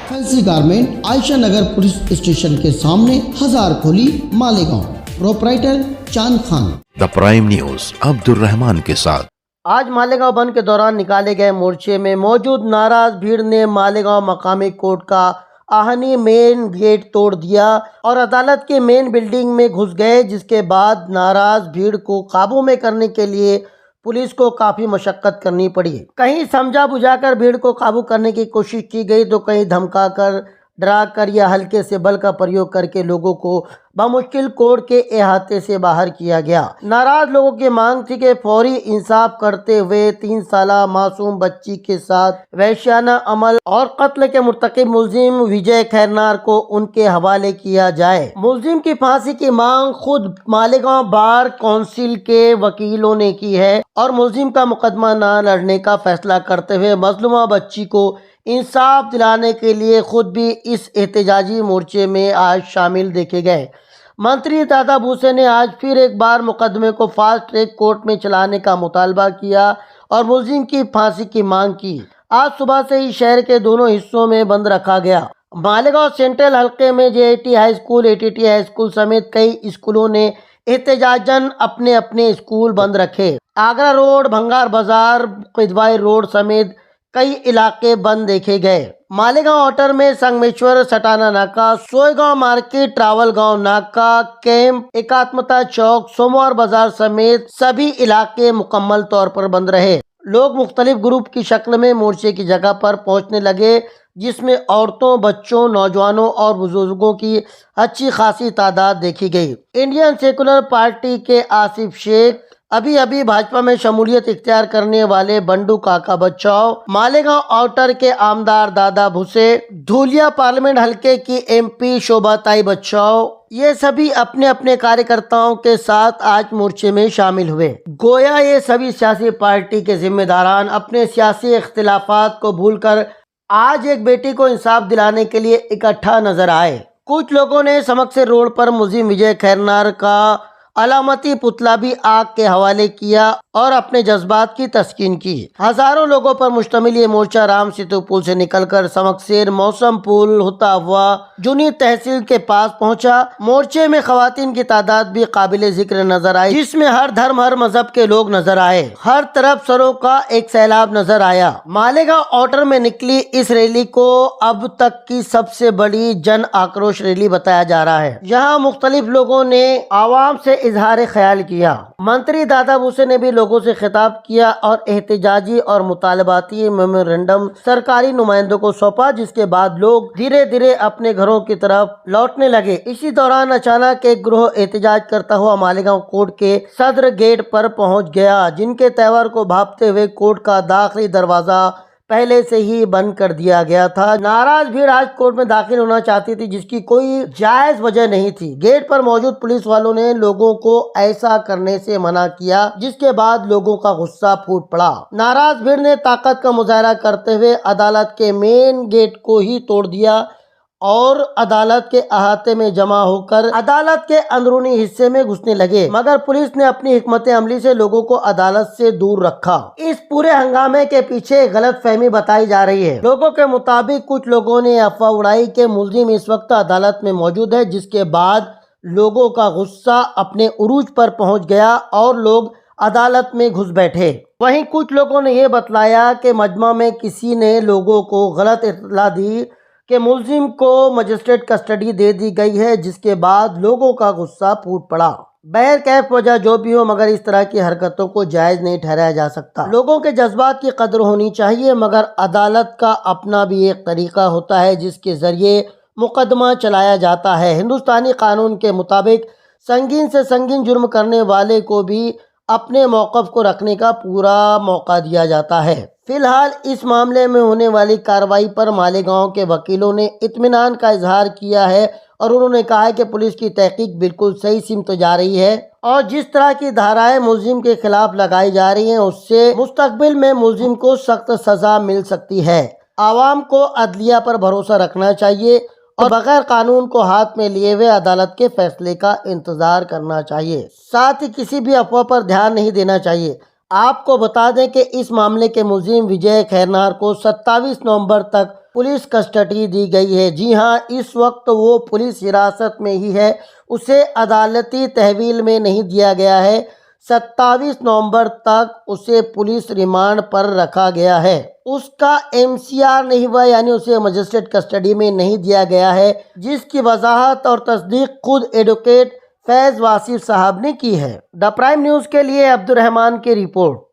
Fancy garment Ayesha नगर police station के सामने हजार खोली मालेगांव। प्रोपराइटर चांद Khan. The prime news Abdul Rahman के साथ। आज मालेगांव बंद के दौरान निकाले गए मोर्चे में मौजूद नाराज भीड़ ने मालेगांव मकामी कोर्ट का आहनी मेन गेट तोड़ दिया और अदालत के मेन बिल्डिंग में घुस गए, जिसके बाद नाराज भीड़ को काबू में करने के लिए पुलिस को काफी मशक्कत करनी पड़ी। कहीं समझा बुझाकर भीड़ को काबू करने की कोशिश की गई तो कहीं धमकाकर, डरा कर या हल्के से बल का प्रयोग करके लोगों को बमुश्किल कोर्ट के अहाते से बाहर किया गया। नाराज लोगों की मांग थी कि फौरी इंसाफ करते हुए 3 साला मासूम बच्ची के साथ वहशियाना अमल और कत्ल के मुर्तकिब मुलजिम विजय खैरनार को उनके हवाले किया जाए। मुलजिम की फांसी की मांग खुद मालेगांव बार काउंसिल के वकीलों ने की है और मुलजिम का मुकदमा न लड़ने का फैसला करते हुए मजलूमा बच्ची को इंसाफ दिलाने के लिए खुद भी इस एहतजाजी मोर्चे में आज शामिल देखे गए। मंत्री दादा भूसे ने आज फिर एक बार मुकदमे को फास्ट ट्रैक कोर्ट में चलाने का मुतालबा किया और मुलजिम की फांसी की मांग की। आज सुबह से ही शहर के दोनों हिस्सों में बंद रखा गया। मालेगांव सेंट्रल हलके में JIT high school, ATT high school समेत कई स्कूलों ने एहतजाजन अपने अपने स्कूल बंद रखे। आगरा रोड, भंगार बाजार, किदवाई रोड समेत कई इलाके बंद देखे गए। मालेगांव आउटर में संगमेश्वर, सटाना नाका, सोयगांव मार्केट, ट्रावल गांव नाका, कैंप, एकात्मता चौक, सोमवार बाजार समेत सभी इलाके मुकम्मल तौर पर बंद रहे। लोग मुख्तलिफ ग्रुप की शक्ल में मोर्चे की जगह पर पहुंचने लगे, जिसमें औरतों, बच्चों, नौजवानों और बुजुर्गों की अच्छी खासी तादाद देखी गई। इंडियन सेकुलर पार्टी के आसिफ शेख, अभी भाजपा में शमूलियत इख्तियार करने वाले बंडू काका बच्चाओ, मालेगांव आउटर के आमदार दादा भूसे, धूलिया पार्लियामेंट हलके की एमपी शोभाताई बच्चाओ, ये सभी अपने अपने कार्यकर्ताओं के साथ आज मोर्चे में शामिल हुए। गोया ये सभी सियासी पार्टी के जिम्मेदारान अपने सियासी इख्तिलाफात को भूलकर आज एक बेटी को इंसाफ दिलाने के लिए इकट्ठा नजर आए। कुछ लोगों ने समक्से रोड पर मुलजिम विजय खैरनार का अलामती पुतला भी आग के हवाले किया और अपने जज्बात की तस्कीन की। हजारों लोगों पर मुश्तमिल ये मोर्चा राम सेतु पुल से निकलकर समक्सेर, मौसम पुल होता हुआ जुनी तहसील के पास पहुंचा। मोर्चे में खवातीन की तादाद भी काबिले जिक्र नजर आई, जिसमें हर धर्म, हर मजहब के लोग नजर आए। हर तरफ सरों का एक सैलाब नजर आया। मालेगांव आउटर में निकली इस रैली को अब तक की सबसे बड़ी जन आक्रोश रैली बताया जा रहा है। यहाँ मुख्तलिफ लोगों ने आवाम से इजहार ख्याल किया। मंत्री दादा भूसे ने भी लोगों से खिताब किया और एहतजाजी और मुतालबाती मेमोरेंडम सरकारी नुमाइंदों को सौंपा, जिसके बाद लोग धीरे धीरे अपने घरों की तरफ लौटने लगे। इसी दौरान अचानक एक ग्रोह एहतजाज करता हुआ मालेगांव कोर्ट के सदर गेट पर पहुंच गया, जिनके तहवार को भांपते हुए कोर्ट का दाखिली दरवाजा पहले से ही बंद कर दिया गया था। नाराज भीड़ आज कोर्ट में दाखिल होना चाहती थी, जिसकी कोई जायज वजह नहीं थी। गेट पर मौजूद पुलिस वालों ने लोगों को ऐसा करने से मना किया, जिसके बाद लोगों का गुस्सा फूट पड़ा। नाराज भीड़ ने ताकत का मुजाहरा करते हुए अदालत के मेन गेट को ही तोड़ दिया اور عدالت کے احاطے میں جمع ہو کر عدالت کے اندرونی حصے میں گھسنے لگے، مگر پولیس نے اپنی حکمت عملی سے لوگوں کو عدالت سے دور رکھا۔ اس پورے ہنگامے کے پیچھے غلط فہمی بتائی جا رہی ہے۔ لوگوں کے مطابق کچھ لوگوں نے افواہ اڑائی کہ ملزم اس وقت عدالت میں موجود ہے، جس کے بعد لوگوں کا غصہ اپنے عروج پر پہنچ گیا اور لوگ عدالت میں گھس بیٹھے۔ وہیں کچھ لوگوں نے یہ بتلایا کہ مجمع میں کسی نے لوگوں کو غلط اطلاع دی کہ ملزم کو مجسٹریٹ کسٹڈی دے دی گئی ہے، جس کے بعد لوگوں کا غصہ پھوٹ پڑا۔ بہرکیف وجہ جو بھی ہو، مگر اس طرح کی حرکتوں کو جائز نہیں ٹھہرایا جا سکتا۔ لوگوں کے جذبات کی قدر ہونی چاہیے، مگر عدالت کا اپنا بھی ایک طریقہ ہوتا ہے جس کے ذریعے مقدمہ چلایا جاتا ہے۔ ہندوستانی قانون کے مطابق سنگین سے سنگین جرم کرنے والے کو بھی اپنے موقف کو رکھنے کا پورا موقع دیا جاتا ہے۔ فی الحال اس معاملے میں ہونے والی کارروائی پر مالیگاؤں کے وکیلوں نے اطمینان کا اظہار کیا ہے اور انہوں نے کہا ہے کہ پولیس کی تحقیق بالکل صحیح سمت جا رہی ہے اور جس طرح کی دھارائیں ملزم کے خلاف لگائی جا رہی ہیں اس سے مستقبل میں ملزم کو سخت سزا مل سکتی ہے۔ عوام کو عدلیہ پر بھروسہ رکھنا چاہیے اور بغیر قانون کو ہاتھ میں لیے ہوئے عدالت کے فیصلے کا انتظار کرنا چاہیے۔ ساتھ ہی کسی بھی افواہ پر دھیان نہیں دینا چاہیے۔ آپ کو بتا دیں کہ اس معاملے کے ملزم وجے کھیرنار کو 27 نومبر تک پولیس کسٹڈی دی گئی ہے۔ جی ہاں، اس وقت وہ پولیس حراست میں ہی ہے، اسے عدالتی تحویل میں نہیں دیا گیا ہے۔ 27 نومبر تک اسے پولیس ریمانڈ پر رکھا گیا ہے۔ اس کا MCR نہیں ہوا، یعنی اسے مجسٹریٹ کسٹڈی میں نہیں دیا گیا ہے، جس کی وضاحت اور تصدیق خود ایڈوکیٹ فیض واصف صاحب نے کی ہے۔ دا پرائم نیوز کے لیے عبد الرحمان کی رپورٹ۔